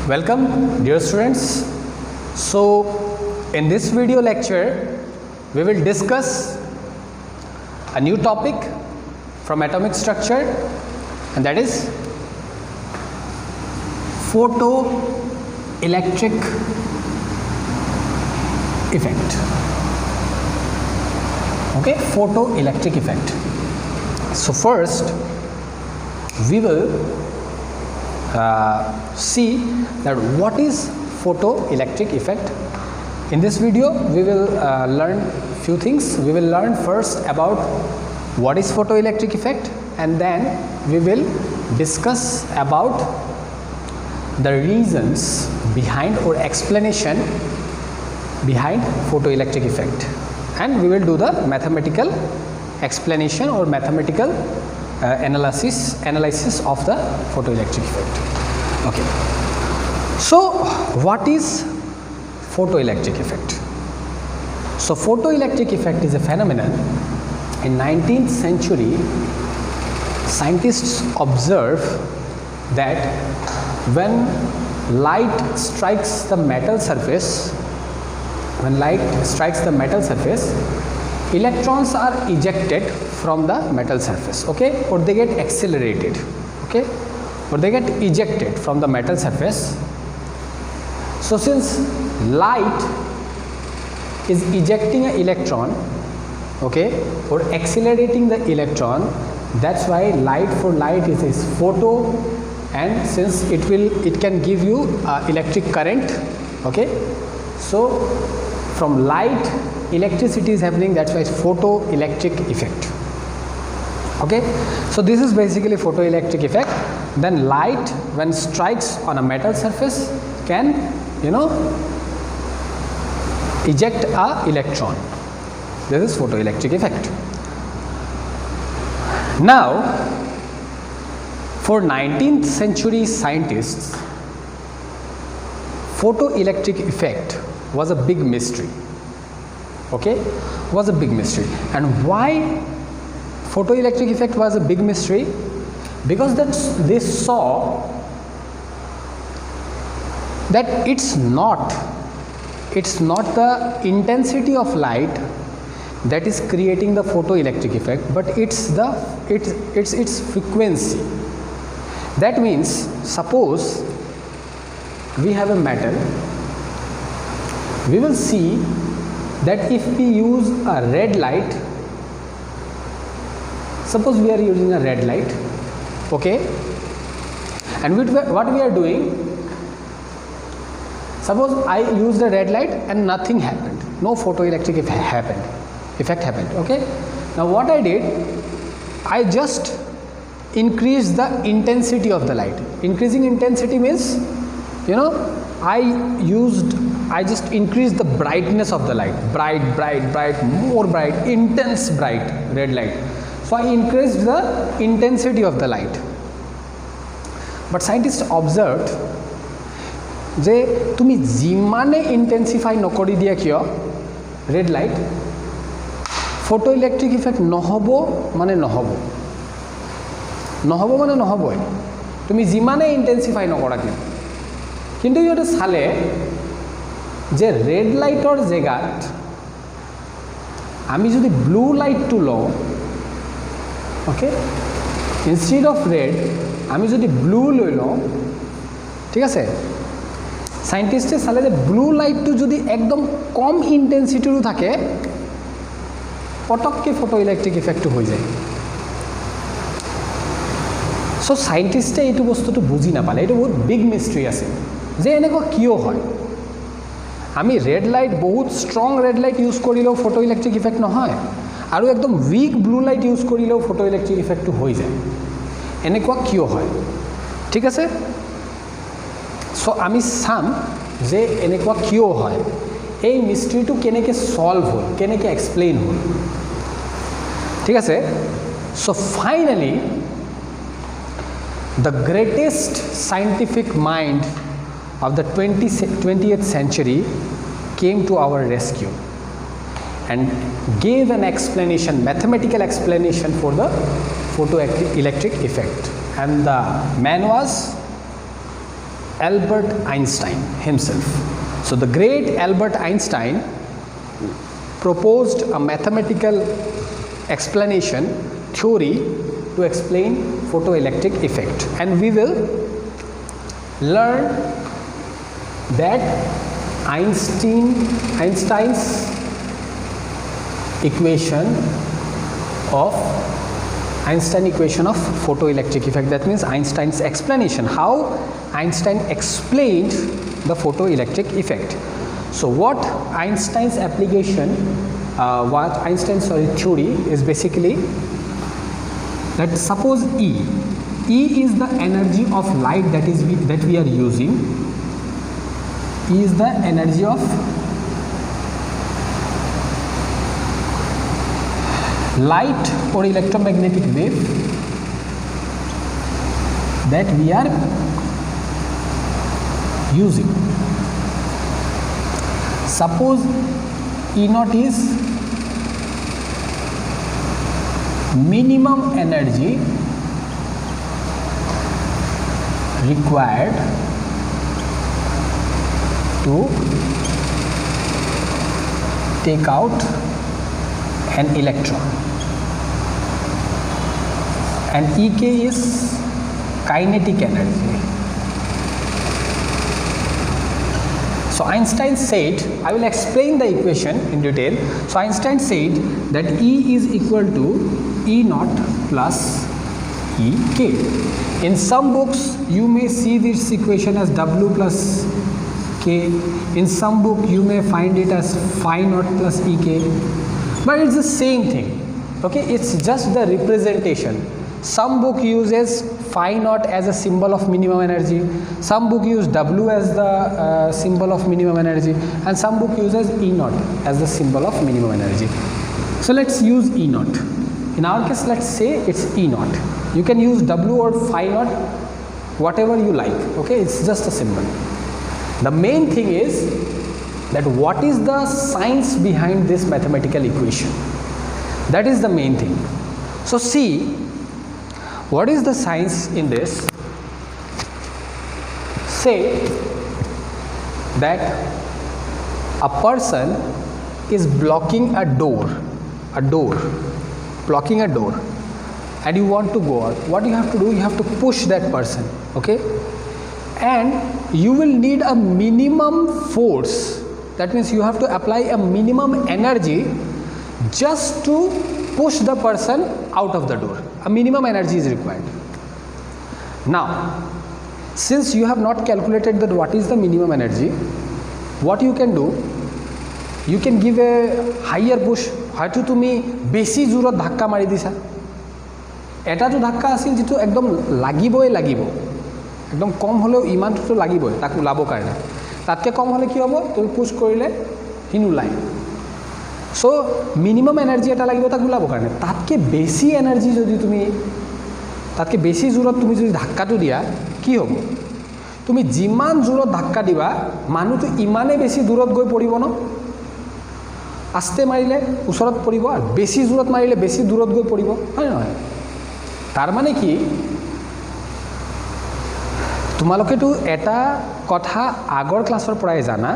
Welcome dear students. So in this video lecture we will discuss a new topic from atomic structure, and that is photoelectric effect. Okay, photoelectric effect. So first we will see that what is photoelectric effect. In this video we will learn few things. We will learn first about what is photoelectric effect, and then we will discuss about the reasons behind or explanation behind photoelectric effect, and we will do the mathematical explanation or mathematical analysis of the photoelectric effect. Okay, so what is photoelectric effect? So photoelectric effect is a phenomenon. In 19th century, scientists observe that when light strikes the metal surface, electrons are ejected from the metal surface, okay, or they get accelerated, okay, or they get ejected from the metal surface. So since light is ejecting an electron, okay, or accelerating the electron, that's why light is photo, and since it can give you electric current, okay, so from light electricity is happening, that's why it's photoelectric effect. Okay, so this is basically photoelectric effect. Then light, when strikes on a metal surface, can eject a electron. This is photoelectric effect. Now for 19th century scientists, photoelectric effect was a big mystery. Okay, was a big mystery. And why photoelectric effect was a big mystery? Because they saw that it's not the intensity of light that is creating the photoelectric effect, but it's its frequency. That means, suppose we have a metal, we will see that if we use a red light, suppose we are using a red light, okay, and what we are doing, suppose I used a red light and nothing happened, no photoelectric effect happened, okay. Now what I did, I just increased the intensity of the light. Increasing intensity means, I just increased the brightness of the light, bright, more bright, intense bright red light. So I increased the intensity of the light. But scientists observed যে তুমি যিমানে intensify নকৰি দিয়া কিয় red light, photoelectric effect নহব মানে নহবই, তুমি যিমানে ইন্টেন্সিফাই নকৰা কিয়। কিন্তু ইহঁতে চালে যে ৰেড লাইটৰ জেগাত আমি যদি ব্লু লাইটটো লওঁ, ওকে, ইনষ্টেড অফ ৰেড আমি যদি ব্লু লৈ লওঁ, ঠিক আছে, সাইন্টিস্টে চালে যে ব্লু লাইটটো যদি একদম কম ইন্টেন্সিটিৰো থাকে, পটককে ফটোইলেক্ট্রিক ইফেক্টটো হৈ যায়। সো সাইন্টিস্টে এইটো বস্তুটো বুজি নাপালে, এইটো বহুত বিগ মিস্ট্ৰি আছে যে এনেকুৱা কিয় হয়। আমি ৰেড লাইট, বহুত ষ্ট্ৰং ৰেড লাইট ইউজ কৰিলেও ফটোইলেক্ট্ৰিক ইফেক্ট নহয়, আৰু একদম উইক ব্লু লাইট ইউজ কৰিলেও ফটোইলেক্ট্ৰিক ইফেক্টটো হৈ যায়। এনেকুৱা কিয় হয়, ঠিক আছে। সো আমি চাম যে এনেকুৱা কিয় হয়, এই মিস্ট্ৰিটো কেনেকৈ সলভ হ'ল, কেনেকৈ এক্সপ্লেইন হ'ল, ঠিক আছে। So finally the greatest scientific mind of the 20th century came to our rescue and gave an explanation, mathematical explanation for the photoelectric effect, and the man was Albert Einstein himself. So the great Albert Einstein proposed a mathematical explanation theory to explain photoelectric effect, and we will learn that Einstein's equation of photoelectric effect. That means Einstein's explanation, how Einstein explained the photoelectric effect. So what Einstein's application, theory is basically that suppose E is the energy of light that we are using. E is the energy of light or electromagnetic wave that we are using. Suppose E naught is minimum energy required to take out an electron, and Ek is kinetic energy. So Einstein said, I will explain the equation in detail. So Einstein said that E is equal to E naught plus Ek. In some books you may see this equation as W plus K. In some book you may find it as phi naught plus Ek. But it's the same thing. Okay, it's just the representation. Some book uses phi naught as a symbol of minimum energy, some book use W as the symbol of minimum energy, and some book uses E naught as the symbol of minimum energy. So let's use E naught. In our case, let's say it's E naught. You can use W or phi naught, whatever you like. Okay, it's just a symbol. The main thing is that what is the science behind this mathematical equation? That is the main thing. So see, what is the science in this? Say that a person is blocking a door, blocking a door, and you want to go out. What you have to do? You have to push that person, okay? And you will need a minimum force. That means you have to apply a minimum energy just to push the person out of the door. A minimum energy is required. Now, since you have not calculated that what is the minimum energy, what you can do, you can give a higher push. হয়তো তুমি বেছি জোৰত ধাক্কা মাৰি দিছা, এটাটো ধাক্কা আছিল যেটো একদম লাগিবই, একদম কম হলেও ইমানটো লাগিবই তাক ওলাবৰ কাৰণে, তাতকে কম হলে কি হ'ব, তুমি পুশ কৰিলে সি নোলায়। সো মিনিমাম এনার্জি এটা লাগিব তাক ওলাবৰ কাৰণে, তাতকে বেছি এনার্জি যদি তুমি, তাতকে বেছি জোৰত তুমি যদি ধাক্কাটো দিয়া কি হ'ব, তুমি যিমান জোৰত ধাক্কা দিবা মানুহটো ইমানে বেছি দূৰত গৈ পৰিব ন, আস্তে মাৰিলে ওচৰত পৰিব আৰু বেছি জোৰত মাৰিলে বেছি দূৰত গৈ পৰিব, হয় নহয়? তাৰ মানে কি, তোমালোকেতো এটা কথা আগৰ ক্লাছৰ পৰাই জানা,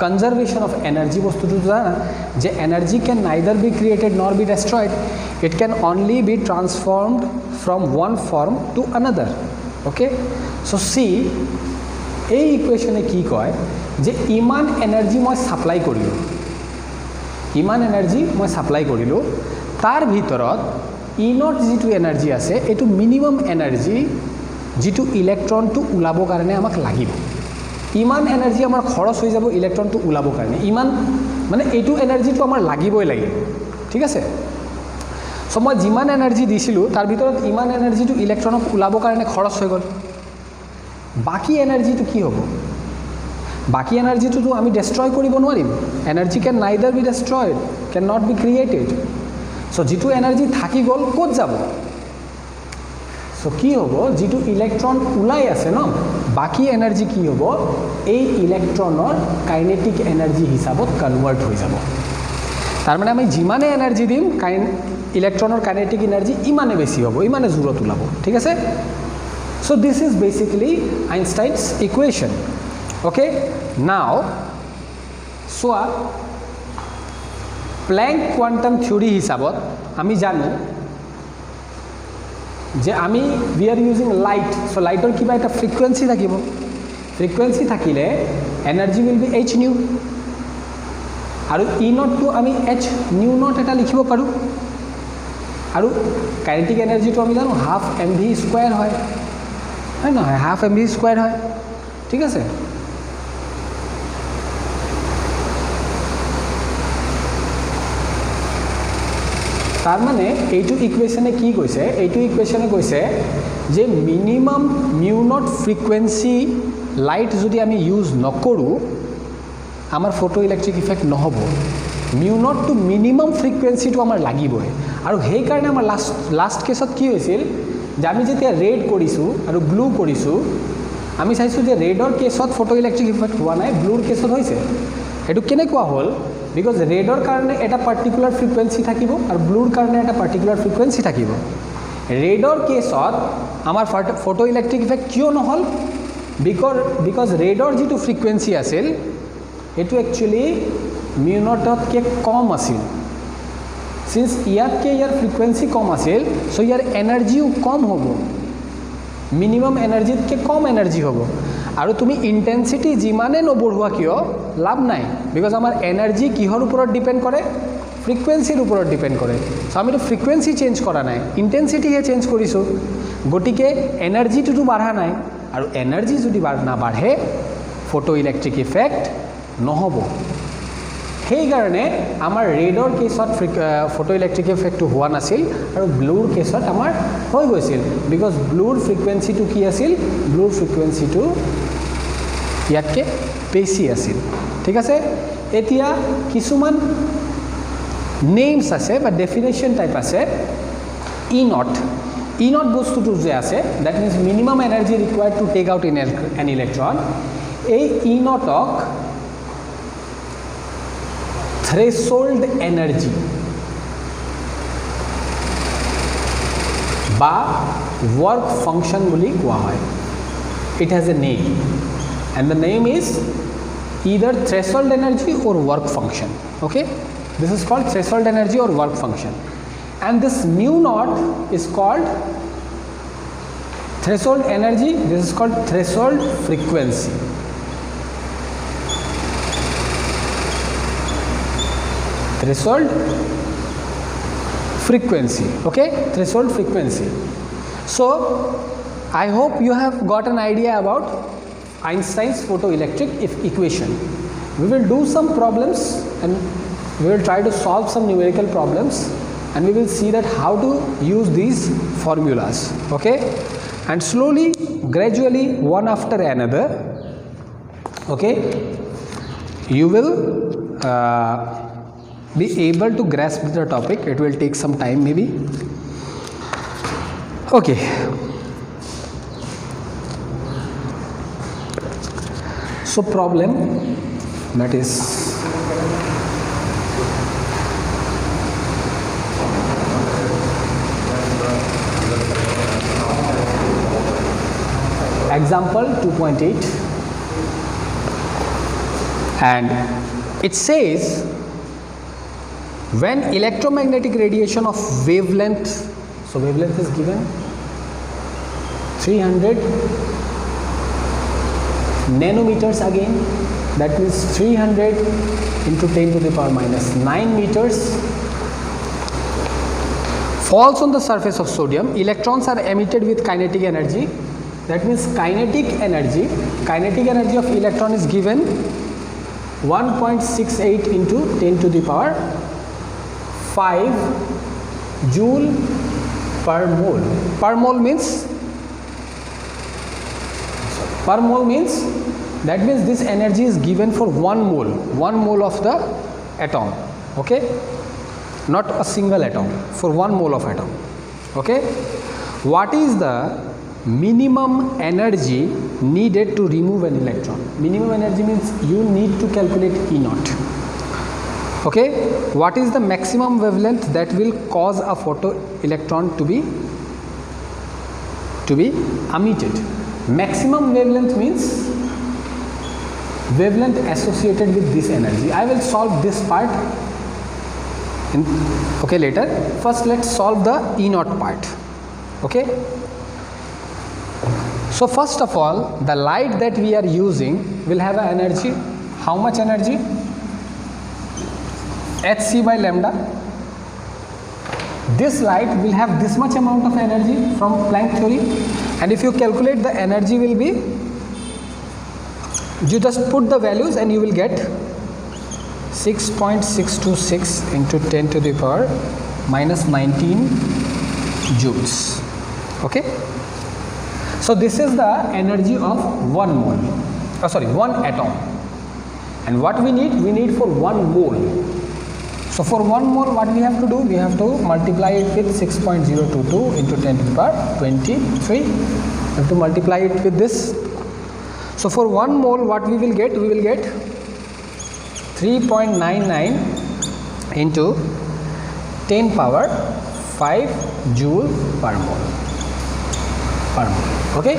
কনজারভেশন অফ এনার্জি বস্তুটো জানা যে energy can neither be created nor be destroyed, it can only be transformed from one form to another. Okay, so see এই ইকুয়েশনে কি কয় যে ইমান এনার্জি মই সাপ্লাই কৰিলোঁ, ইমান এনার্জি মই সাপ্লাই কৰিলোঁ, তাৰ ভিতৰত ই নট যিটো এনার্জি আছে এইটো মিনিমাম এনার্জি যিটো ইলেক্ট্ৰনটো ওলাবৰ কাৰণে আমাক লাগিব। ইমান এনার্জি আমার খরচ হয়ে যাব ইলেকট্রনটো ওলাবৰ কাৰণে, ইমান মানে এইটো এনার্জিটো আমার লাগিবই লাগিব, ঠিক আছে? সো মই যিমান এনার্জি দিছিলোঁ তাৰ ভিতৰত ইমান এনার্জিটো ইলেকট্রনক ওলাবৰ কাৰণে খৰচ হৈ গ'ল। বাকি এনার্জিটো কি হ'ব? বাকি এনার্জিটো আমি ডেষ্ট্ৰয় কৰিব নোৱাৰিম। Energy can neither be destroyed, can not be created. So যিটো এনার্জি থাকি গ'ল ক'ত যাব? সো কি হ'ব, যিটো ইলেকট্রন ওলাই আছে ন, বাকি এনার্জি কি হ'ব, এই ইলেকট্রনৰ কাইনেটিক এনার্জি হিসাবত কনভার্ট হৈ যাব। তার মানে আমি যিমানে এনার্জি দিম ইলেকট্রনৰ কাইনেটিক এনার্জি ইমানে বেছি হ'ব, ইমানে জোৰত ওলাব, ঠিক আছে? So this is basically Einstein's equation. Okay, now so Planck quantum theory হিসাবত আমি জানো যে আমি we are using light, so lighter কিবা এটা frequency থাকিব, frequency থাকিলে energy will be h nu আৰু e naught to আমি h nu naught এটা লিখিব পাৰো আৰু kinetic energy to আমি জানো half mv square হয় হয় না half mv square হয় ঠিক আছে তার মানে এইটো ইকুয়েশনে কি কৈছে এইটো ইকুয়েশনে কৈছে যে minimum mu naught frequency light যদি আমি ইউজ নকৰো আমার ফটো ইলেক্ট্রিক ইফেক্ট নহব mu naught to minimum frequency তো আমার লাগিবই আৰু সেই কাৰণে আমাৰ লাষ্ট কেছত কি হৈছিল যে আমি যেতিয়া ৰেড কৰিছো আৰু ব্লু কৰিছো আমি চাইছো যে ৰেডৰ কেছত ফটো ইলেক্ট্রিক ইফেক্ট হোৱা নাই ব্লুৰ কেছত হৈছে এটো কেনে কোৱা হল because ৰেডৰ কাৰণে এটা পাৰ্টিকুলাৰ ফ্ৰিকুৱেন্সি থাকিব আৰু ব্লুৰ কাৰণে এটা পাৰ্টিকুলাৰ ফ্ৰিকুৱেন্সি থাকিব ৰেডৰ কেছত আমাৰ ফটো ইলেক্ট্ৰিক ইফেক্ট কিয় নহল because ৰেডৰ যেটো ফ্ৰিকুৱেন্সি আছিল এটো একচুয়ালি মিউ নটতকে কম আছিল সিন্স ইয়াতকে ইয়াৰ ফ্ৰিকুৱেন্সি কম আছিল সো ইয়াৰ এনাৰ্জিও কম হ'ব মিনিমাম এনাৰ্জিতকে কম এনাৰ্জি হ'ব আৰু তুমি ইন্টেন্সিটি জিমানে নবঢ়োৱা কিয় লাভ নাই বিকজ আমাৰ এনাৰ্জি কিহৰ ওপৰত ডিপেন্ড কৰে ফ্ৰিকুৱেন্সিৰ ওপৰত ডিপেন্ড কৰে সো আমি তো ফ্ৰিকুৱেন্সি চেঞ্জ কৰা নাই ইন্টেন্সিটিহে চেঞ্জ কৰিছো গটিকে এনাৰ্জিটো বাঢ়া নাই আৰু এনাৰ্জি যদি না বাঢ়ে ফটো ইলেক্ট্ৰিক ইফেক্ট নহব সেই কাৰণে আমাৰ ৰেডৰ কেছত ফটো ইলেক্ট্ৰিক ইফেক্টটো হোৱা নাছিল আৰু ব্লুৰ কেছত আমাৰ হৈ গৈছিল বিকজ ব্লুৰ ফ্ৰিকুৱেন্সিটো কি আছিল ব্লুৰ ফ্ৰিকুৱেন্সিটো ইয়াতকে বেছি আছিল ঠিক আছে এতিয়া কিছুমান নেমস আছে বা ডেফিনেশন টাইপ আছে ই নট বস্তুটো যে আছে that means minimum energy required to take out an electron এই ই নটক থ্রেশহোল্ড এনার্জি বা ওয়ার্ক ফাংশন বলি কোয়া হয় it has a name and the name is either threshold energy or work function okay this is called threshold energy or work function and this mu naught is called threshold energy this is called threshold frequency threshold frequency okay threshold frequency so I hope you have got an idea about Einstein's photoelectric equation. We will do some problems and we will try to solve some numerical problems and we will see that how to use these formulas okay and slowly gradually one after another okay you will be able to grasp the topic. It will take some time maybe okay. So problem that is example 2.8 and it says when electromagnetic radiation of wavelength so wavelength is given 300 nanometers again that means 300 into 10 to the power minus 9 meters falls on the surface of sodium electrons are emitted with kinetic energy that means kinetic energy of electron is given 1.68 into 10 to the power 5 joule per mole means that means this energy is given for 1 mole of the atom okay not a single atom for 1 mole of atom okay what is the minimum energy needed to remove an electron minimum energy means you need to calculate E naught okay what is the maximum wavelength that will cause a photoelectron to be to be emitted. Maximum wavelength means wavelength associated with this energy. I will solve this part later. First let's solve the E naught part. Okay, so first of all, the light that we are using will have an energy. How much energy? hc by lambda. This light will have this much amount of energy from Planck theory, and if you calculate the energy will be, you just put the values and you will get 6.626 into 10 to the power minus 19 joules. Okay, so this is the energy of 1 mole, 1 atom, and what we need for 1 mole. So for 1 mole what we have to do, we have to multiply it with 6.022 into 10 to the power 23. We have to multiply it with this. So for 1 mole what we will get? We will get 3.99 into 10 power 5 joule per mole. Okay.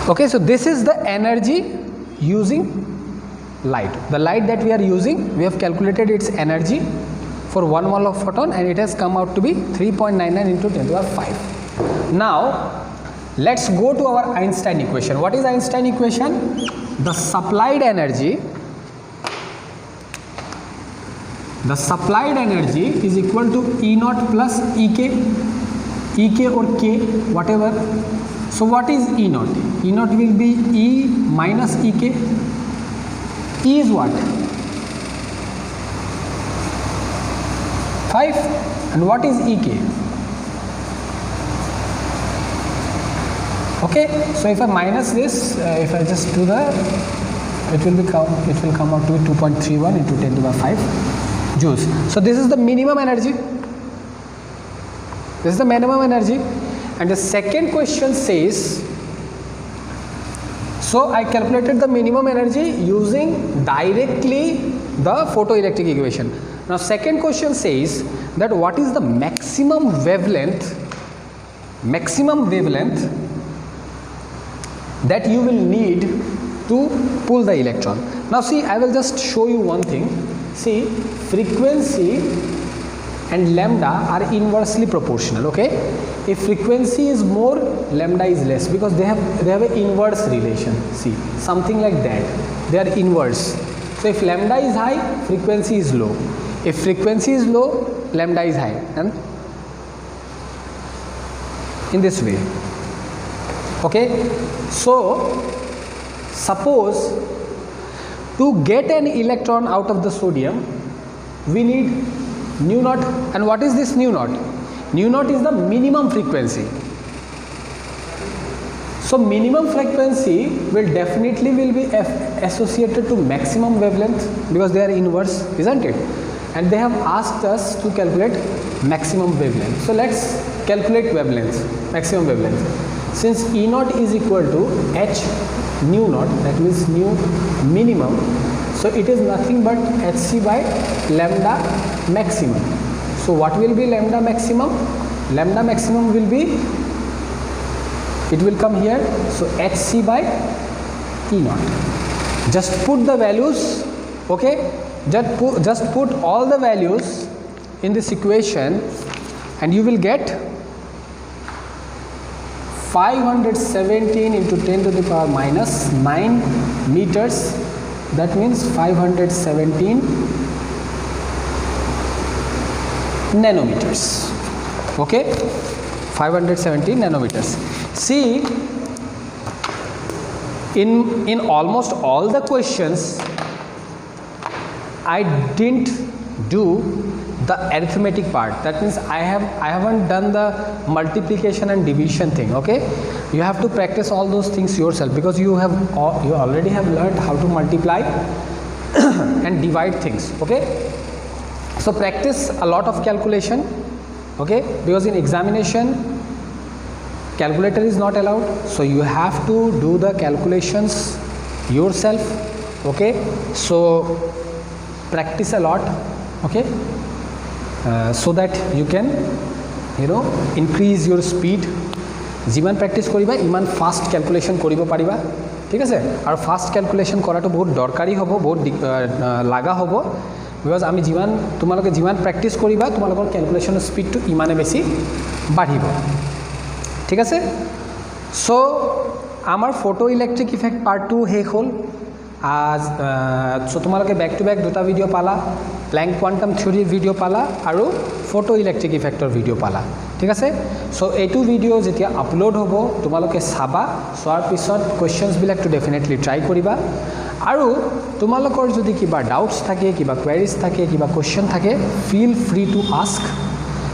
Okay, so this is the energy using light. The light that we are using, we have calculated its energy for 1 mole of photon, and it has come out to be 3.99 into 10 to the power 5. Now let's go to our Einstein equation. What is Einstein equation? The supplied energy is equal to E naught plus Ek or K, whatever. So what is E naught? E naught will be E minus Ek. E is what? 5. And what is Ek? Okay, so if I minus this, if I just do the, it will come out to be 2.31 into 10 to the 5 joules. So this is the minimum energy. This is the minimum energy. And the second question says, so I calculated the minimum energy using directly the photoelectric equation. Now second question says that what is the maximum wavelength that you will need to pull the electron. Now see, I will just show you one thing. See, frequency and lambda are inversely proportional. Okay, if frequency is more, lambda is less, because they have an inverse relation. See, something like that, they are inverse. So if lambda is high, frequency is low. If frequency is low, lambda is high, and in this way. Okay, so suppose to get an electron out of the sodium, we need nu naught. And what is this nu naught? Nu naught is the minimum frequency. So minimum frequency will definitely be associated to maximum wavelength, because they are inverse, isn't it? And they have asked us to calculate maximum wavelength. So let's calculate wavelength, maximum wavelength. Since E naught is equal to h nu naught, that means nu minimum, so it is nothing but hc by lambda maximum. So what will be lambda maximum? Lambda maximum will be, it will come here, so hc by E naught. Just put the values, okay, just put all the values in this equation, and you will get 517 into 10 to the power minus 9 meters. That means 517 nanometers. Okay, 517 nanometers. See, in almost all the questions I didn't do the arithmetic part. That means I haven't done the multiplication and division thing. Okay, you have to practice all those things yourself, because you already have learned how to multiply and divide things. Okay, so practice a lot of calculation. Okay, because in examination calculator is not allowed, so you have to do the calculations yourself. Okay, so practice a lot. Okay, so that you can increase your speed. যিমান practice কৰিবা ইমান fast calculation কৰিব পাৰিবা ঠিক আছে আৰু fast calculation কৰাটো বহুত দৰকাৰী হ'ব বহুত লাগা হ'ব বিকজ আমি তোমালোকে যিমান প্ৰেক্টিছ কৰিবা তোমালোকৰ ক্যালকুলেশনৰ স্পীডটো ইমানে বেছি বাঢ়িব ঠিক আছে সো আমাৰ ফটো ইলেক্ট্ৰিক ইফেক্ট পাৰ্ট 2 শেষ হ'ল আজ সো তোমালোকে ব্যাক টু ব্যাক দুটা ভিডিও পালা প্ল্যাঙ্ক কোয়ান্টাম থিওরির ভিডিও পালা আৰু ফটো ইলেক্ট্রিক ইফেক্টৰ ভিডিও পালা ঠিক আছে সো এইটো ভিডিও যেতিয়া আপলোড হ'ব তোমালোকে চাবা সোৱাৰ পিছত কোৱেশ্চনছ বিলাক টু ডেফিনেটলি ট্ৰাই কৰিবা আৰু তোমালোকৰ যদি কিবা ডাউটস থাকে কিবা কোৱেৰিজ থাকে কিবা কোৱেশ্চন থাকে ফিল ফ্ৰী টু আস্ক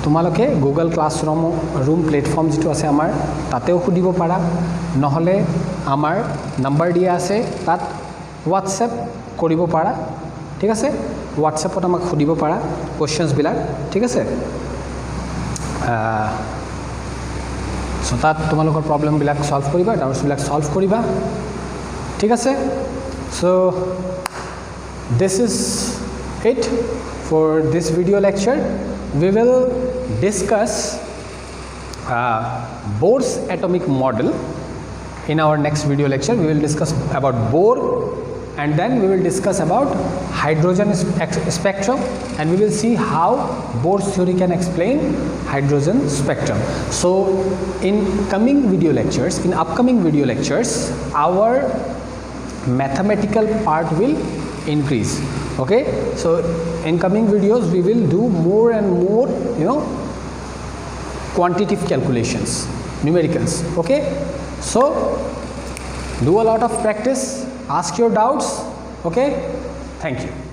তোমালোকে গুগল ক্লাছৰুম প্লেটফৰ্ম যেটো আছে আমাৰ তাতেও সুধিব পাৰা নহলে আমাৰ নম্বৰ দিয়া আছে তাত হোৱাটছএপ কৰিব পাৰা ঠিক আছে হোৱাটছএপত আমাক সুধিব পাৰা কোৱেশ্চনছ বিলাক ঠিক আছে সো তাত তোমালোকৰ প্ৰবলেম বিলাক সলভ কৰিবা ডাউটস বিলাক সলভ কৰিবা ঠিক আছে so this is it for this video lecture we will discuss Bohr's atomic model in our next video lecture we will discuss about Bohr and then we will discuss about hydrogen spectrum and we will see how Bohr's theory can explain hydrogen spectrum so in upcoming video lectures our mathematical part will increase okay so in coming videos we will do more and more quantitative calculations numericals okay so do a lot of practice ask your doubts okay thank you